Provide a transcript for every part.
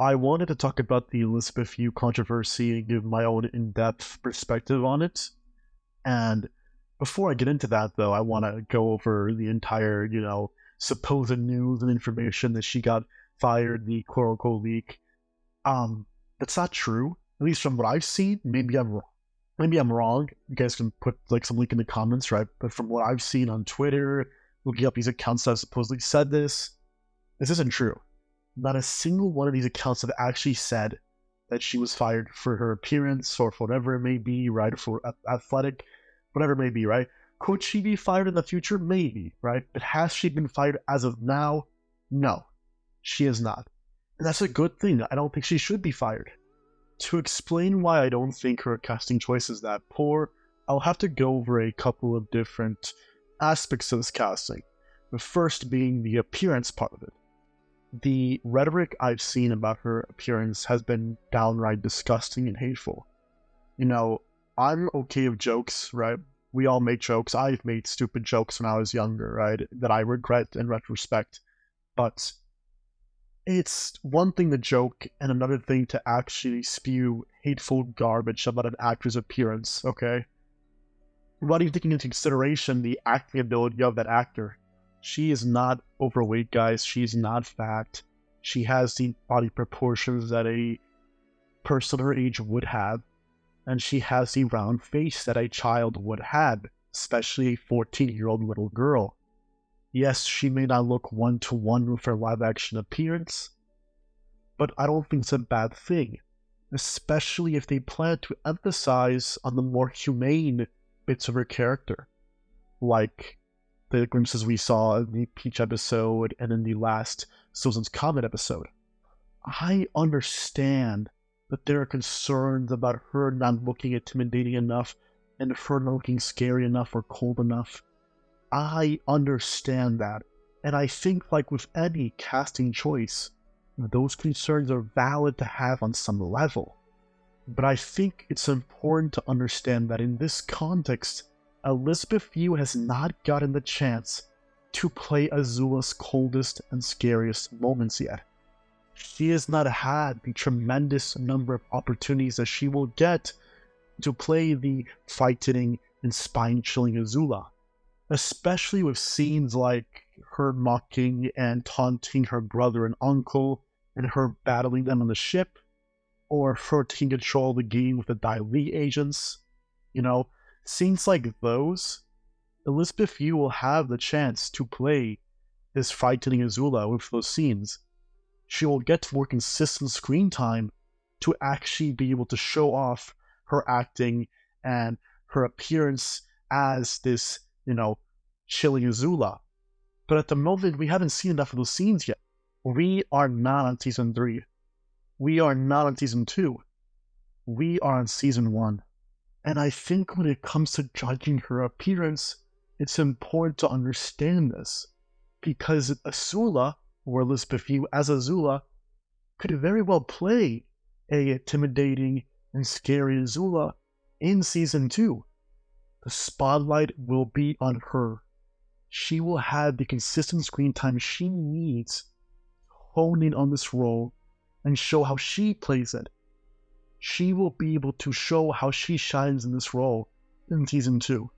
I wanted to talk about the Elizabeth Yu controversy and give my own in-depth perspective on it. And before I get into that, though, I want to go over the entire, supposed news and information that she got fired, the quote-unquote leak. That's not true. At least from what I've seen. Maybe I'm wrong. You guys can put like some link in the comments, right? But from what I've seen on Twitter, looking up these accounts that supposedly said this isn't true. Not a single one of these accounts have actually said that she was fired for her appearance or for whatever it may be, right? For athletic, whatever it may be, right? Could she be fired in the future? Maybe, right? But has she been fired as of now? No, she is not. And that's a good thing. I don't think she should be fired. To explain why I don't think her casting choice is that poor, I'll have to go over a couple of different aspects of this casting. The first being the appearance part of it. The rhetoric I've seen about her appearance has been downright disgusting and hateful. You know, I'm okay with jokes, right? We all make jokes. I've made stupid jokes when I was younger, right? That I regret in retrospect. But it's one thing to joke and another thing to actually spew hateful garbage about an actor's appearance, okay? Not even taking into consideration the acting ability of that actor. She is not overweight, guys. She's not fat. She has the body proportions that a person her age would have, and she has the round face that a child would have, especially a 14-year-old little girl. Yes, she may not look one-to-one with her live-action appearance, but I don't think it's a bad thing, especially if they plan to emphasize on the more humane bits of her character, like the glimpses we saw in the Peach episode and in the last Susan's Comet episode. I understand that there are concerns about her not looking intimidating enough and her not looking scary enough or cold enough. I understand that. And I think, like with any casting choice, those concerns are valid to have on some level. But I think it's important to understand that in this context, Elizabeth Yu has not gotten the chance to play Azula's coldest and scariest moments yet. She has not had the tremendous number of opportunities that she will get to play the frightening and spine-chilling Azula, especially with scenes like her mocking and taunting her brother and uncle, and her battling them on the ship, or her taking control of the game with the Dai Li agents. Scenes like those, Elizabeth Yu will have the chance to play this frightening Azula with those scenes. She will get more consistent screen time to actually be able to show off her acting and her appearance as this, chilling Azula. But at the moment, we haven't seen enough of those scenes yet. We are not on Season 3. We are not on Season 2. We are on Season 1. And I think when it comes to judging her appearance, it's important to understand this. Because Azula, or Elizabeth Yu as Azula, could very well play a intimidating and scary Azula in Season 2. The spotlight will be on her. She will have the consistent screen time she needs to hone in on this role and show how she plays it. She will be able to show how she shines in this role in Season 2,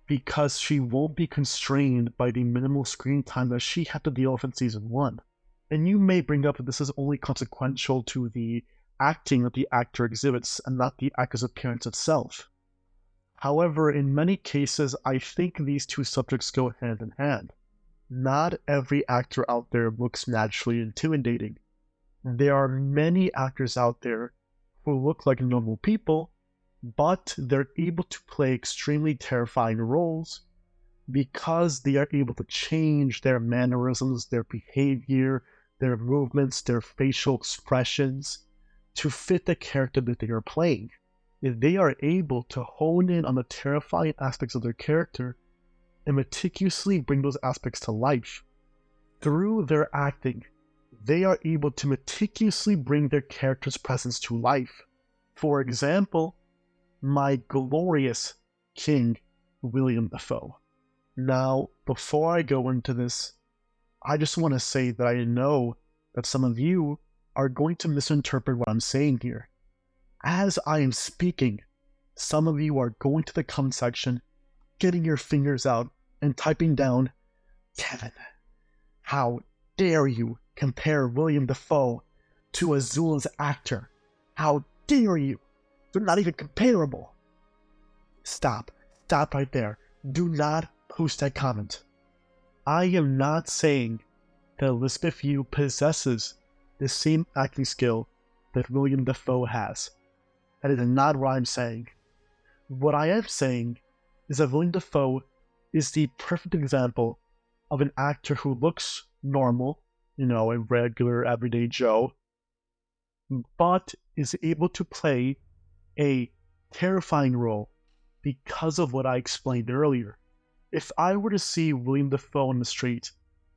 because she won't be constrained by the minimal screen time that she had to deal with in Season 1. And you may bring up that this is only consequential to the acting that the actor exhibits and not the actor's appearance itself. However, in many cases, I think these two subjects go hand in hand. Not every actor out there looks naturally intimidating. There are many actors out there who look like normal people, but they're able to play extremely terrifying roles because they are able to change their mannerisms, their behavior, their movements, their facial expressions to fit the character that they are playing. If they are able to hone in on the terrifying aspects of their character and meticulously bring those aspects to life, through their acting, they are able to meticulously bring their character's presence to life. For example, my glorious King William Dafoe. Now, before I go into this, I just want to say that I know that some of you are going to misinterpret what I'm saying here. As I am speaking, some of you are going to the comment section, getting your fingers out, and typing down, Kevin, how dare you compare William Dafoe to Azula's actor? How dare you? They're not even comparable. Stop. Stop right there. Do not post that comment. I am not saying that Elizabeth Yu possesses the same acting skill that William Dafoe has. That is not what I'm saying. What I am saying is that William Dafoe is the perfect example of an actor who looks normal, a regular everyday Joe, but is able to play a terrifying role because of what I explained earlier. If I were to see William Dafoe on the street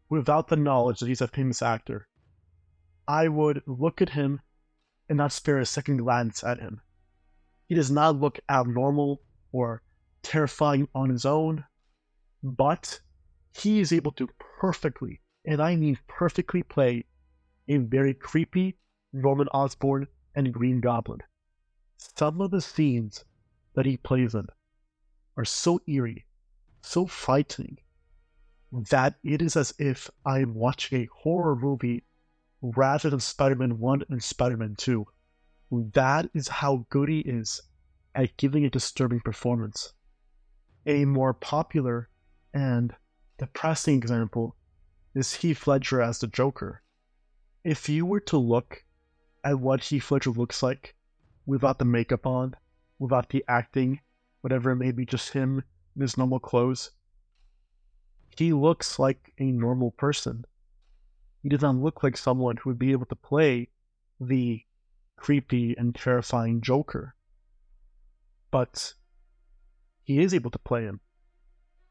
without the knowledge that he's a famous actor, I would look at him and not spare a second glance at him. He does not look abnormal or terrifying on his own, but he is able to perfectly, and I mean perfectly, play a very creepy Norman Osborn and Green Goblin. Some of the scenes that he plays in are so eerie, so frightening, that it is as if I am watching a horror movie rather than Spider-Man 1 and Spider-Man 2. That is how good he is at giving a disturbing performance. A more popular and depressing example is Heath Ledger as the Joker. If you were to look at what Heath Ledger looks like without the makeup on, without the acting, whatever it may be, just him in his normal clothes, he looks like a normal person. He does not look like someone who would be able to play the creepy and terrifying Joker. But he is able to play him.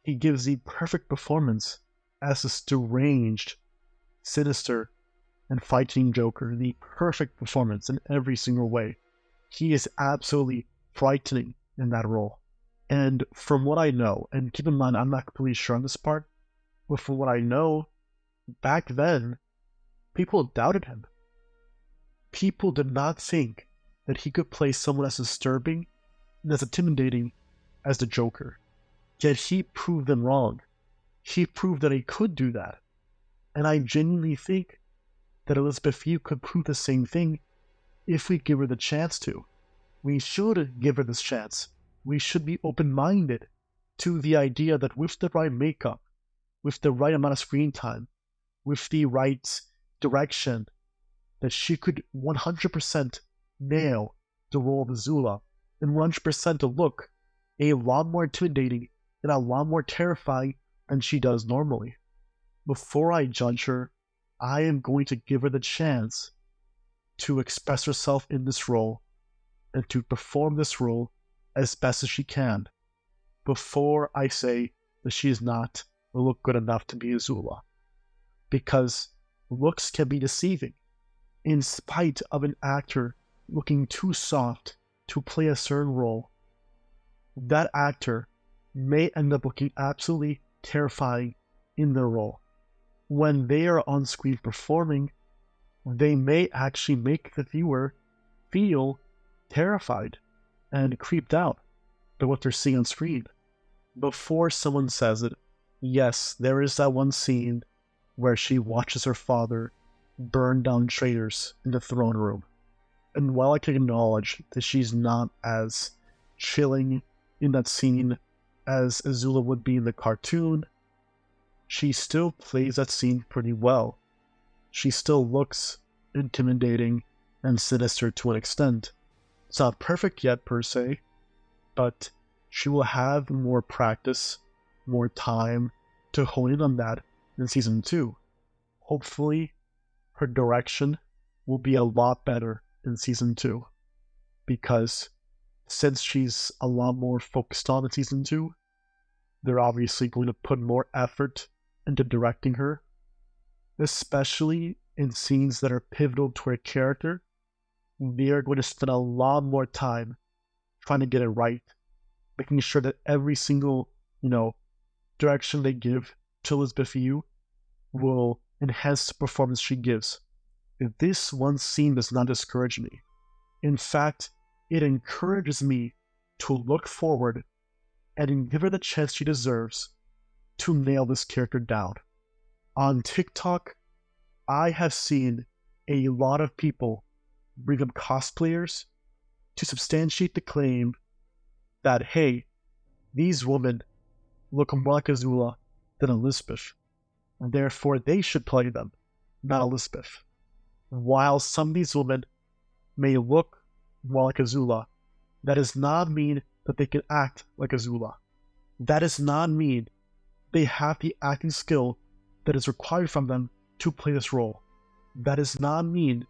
He gives the perfect performance as this deranged, sinister, and fighting Joker, the perfect performance in every single way. He is absolutely frightening in that role. And from what I know, and keep in mind, I'm not completely sure on this part, but from what I know, back then, people doubted him. People did not think that he could play someone as disturbing and as intimidating as the Joker. Yet he proved them wrong. He proved that he could do that. And I genuinely think that Elizabeth Yu could prove the same thing if we give her the chance to. We should give her this chance. We should be open-minded to the idea that with the right makeup, with the right amount of screen time, with the right direction, that she could 100% nail the role of Azula and 100% look a lot more intimidating and a lot more terrifying than she does normally. Before I judge her, I am going to give her the chance to express herself in this role and to perform this role as best as she can before I say that she is not look good enough to be Azula. Because looks can be deceiving. In spite of an actor looking too soft to play a certain role, that actor may end up looking absolutely terrifying in their role. When they are on screen performing, they may actually make the viewer feel terrified and creeped out by what they're seeing on screen. Before someone says it, yes, there is that one scene where she watches her father burn down traitors in the throne room. And while I can acknowledge that she's not as chilling in that scene as Azula would be in the cartoon, she still plays that scene pretty well. She still looks intimidating and sinister to an extent. It's not perfect yet per se, but she will have more practice, more time to hone in on that in Season 2. Hopefully, her direction will be a lot better in Season 2, because since she's a lot more focused on in Season 2, they're obviously going to put more effort into directing her, especially in scenes that are pivotal to her character. They are going to spend a lot more time trying to get it right, making sure that every single, direction they give to Elizabeth Yu will enhance the performance she gives. This one scene does not discourage me. In fact, it encourages me to look forward and give her the chance she deserves to nail this character down. On TikTok, I have seen a lot of people bring up cosplayers to substantiate the claim that, hey, these women look more like Azula than Elizabeth, and therefore they should play them, not Elizabeth. While some of these women may look more like Azula, that does not mean that they can act like Azula. That does not mean they have the acting skill that is required from them to play this role. That does not mean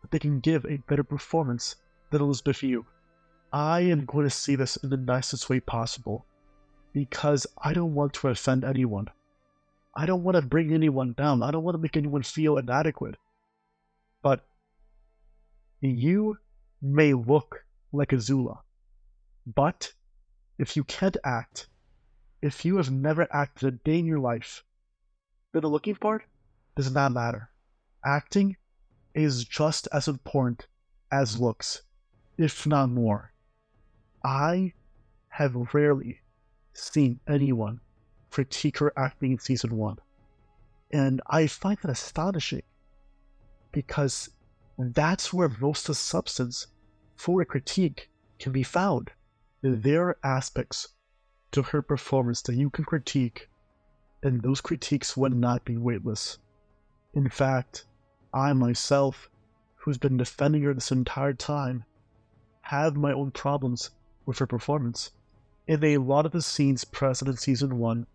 that they can give a better performance than Elizabeth Yu. I am going to see this in the nicest way possible, because I don't want to offend anyone. I don't want to bring anyone down. I don't want to make anyone feel inadequate. But you may look like Azula, but if you can't act, if you have never acted a day in your life, then the looking part does not matter. Acting is just as important as looks, if not more. I have rarely seen anyone critique her acting in season 1, and I find that astonishing, because that's where most of the substance for a critique can be found. There are aspects to her performance that you can critique, and those critiques would not be weightless. In fact, I myself, who's been defending her this entire time, have my own problems with her performance. In a lot of the scenes present in season 1,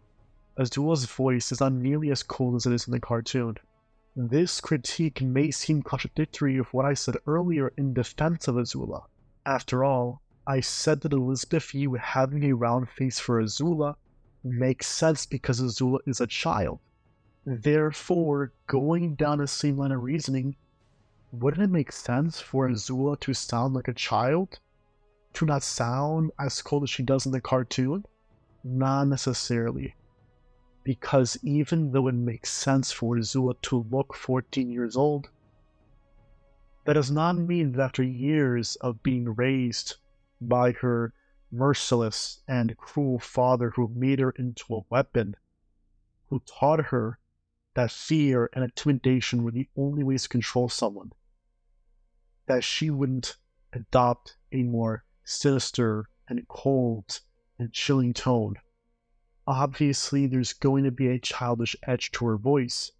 Azula's voice is not nearly as cool as it is in the cartoon. This critique may seem contradictory of what I said earlier in defense of Azula. After all, I said that Elizabeth Yu having a round face for Azula makes sense because Azula is a child. Therefore, going down the same line of reasoning, wouldn't it make sense for Azula to sound like a child? To not sound as cool as she does in the cartoon? Not necessarily. Because even though it makes sense for Azula to look 14 years old, that does not mean that after years of being raised by her merciless and cruel father who made her into a weapon, who taught her that fear and intimidation were the only ways to control someone, that she wouldn't adopt a more sinister and cold and chilling tone. Obviously, there's going to be a childish edge to her voice,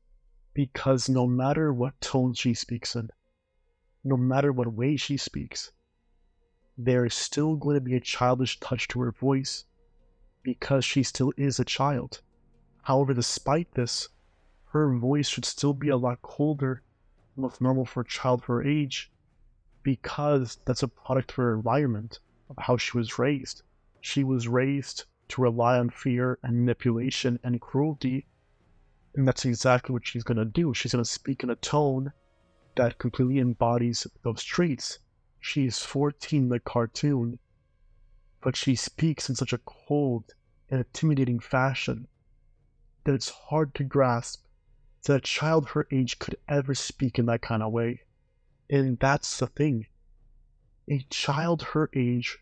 because no matter what tone she speaks in, no matter what way she speaks, there is still going to be a childish touch to her voice, because she still is a child. However, despite this, her voice should still be a lot colder than what's normal for a child her age, because that's a product of her environment, of how she was raised. She was raised to rely on fear and manipulation and cruelty, and that's exactly what she's going to do. She's going to speak in a tone that completely embodies those traits. She's 14 in the cartoon, but she speaks in such a cold and intimidating fashion that it's hard to grasp that a child her age could ever speak in that kind of way. And that's the thing. A child her age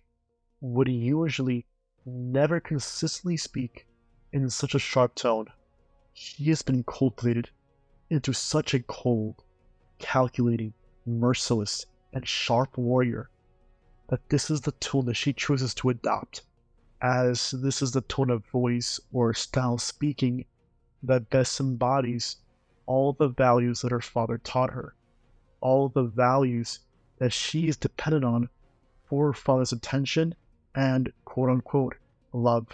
would usually never consistently speak in such a sharp tone. She has been cultivated into such a cold, calculating, merciless, and sharp warrior that this is the tone that she chooses to adopt, as this is the tone of voice or style of speaking that best embodies all the values that her father taught her, all the values that she is dependent on for her father's attention and quote-unquote love.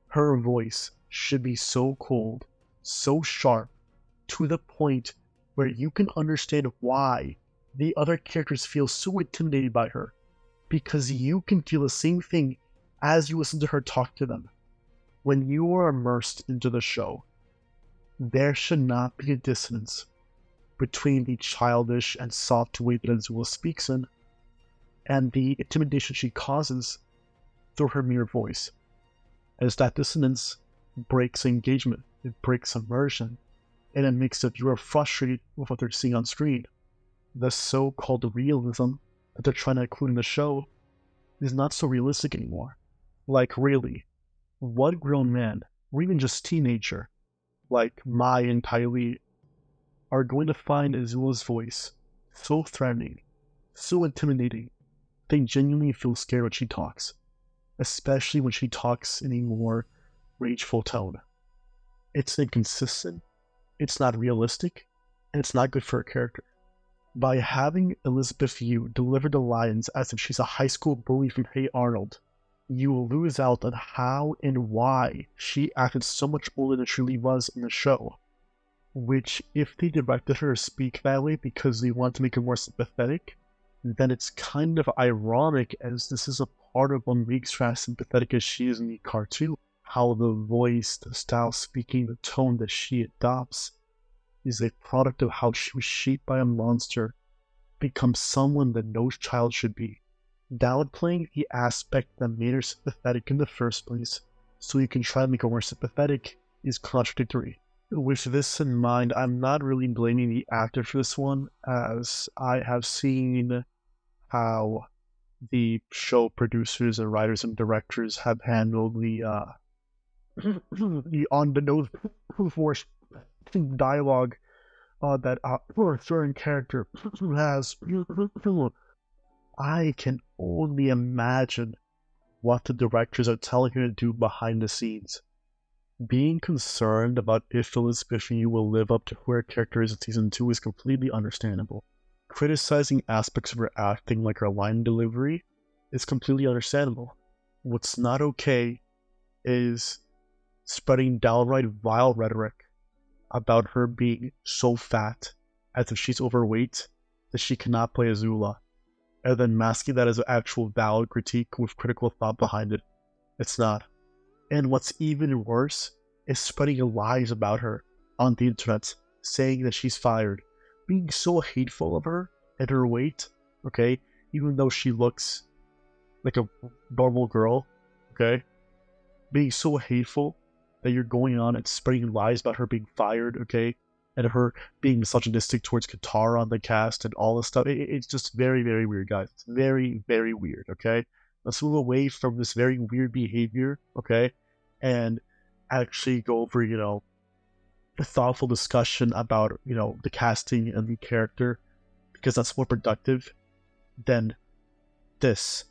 Her voice should be so cold, so sharp, to the point where you can understand why the other characters feel so intimidated by her, because you can feel the same thing as you listen to her talk to them. When you are immersed into the show, there should not be a dissonance between the childish and soft way that Azula speaks in and the intimidation she causes through her mere voice, as that dissonance breaks engagement, it breaks immersion, and it makes the viewer frustrated with what they're seeing on screen. the so-called realism that they're trying to include in the show is not so realistic anymore. Like, really, what grown man, or even just teenager, like Mai and Kylie, are going to find Azula's voice so threatening, so intimidating, they genuinely feel scared when she talks, especially when she talks in a more rageful tone. It's inconsistent, it's not realistic, and it's not good for her character. By having Elizabeth Yu deliver the lines as if she's a high school bully from Hey Arnold, you will lose out on how and why she acted so much older than she really was in the show. Which, if they directed her to speak that way because they want to make her more sympathetic, then it's kind of ironic as this is a part of what makes her as sympathetic as she is in the cartoon. How the voice, the style speaking, the tone that she adopts is a product of how she was shaped by a monster, become someone that no child should be. Downplaying the aspect that made her sympathetic in the first place, so you can try to make her more sympathetic, is contradictory. With this in mind, I'm not really blaming the actor for this one, as I have seen how the show producers and writers and directors have handled the on the nose force dialogue that a certain character has. I can only imagine what the directors are telling her to do behind the scenes. Being concerned about if Elizabeth Yu will live up to who her character is in season 2 is completely understandable. Criticizing aspects of her acting, like her line delivery, is completely understandable. What's not okay is spreading downright vile rhetoric about her being so fat, as if she's overweight, that she cannot play Azula, and then masking that as an actual valid critique with critical thought behind it. It's not. And what's even worse is spreading lies about her on the internet, saying that she's fired, being so hateful of her and her weight, okay, even though she looks like a normal girl, okay, being so hateful that you're going on and spreading lies about her being fired, okay, and her being misogynistic towards Katara on the cast and all this stuff. It's just very, very weird, guys. It's very, very weird, okay? Let's move away from this very weird behavior, okay, and actually go over, a thoughtful discussion about, the casting and the character, because that's more productive than this.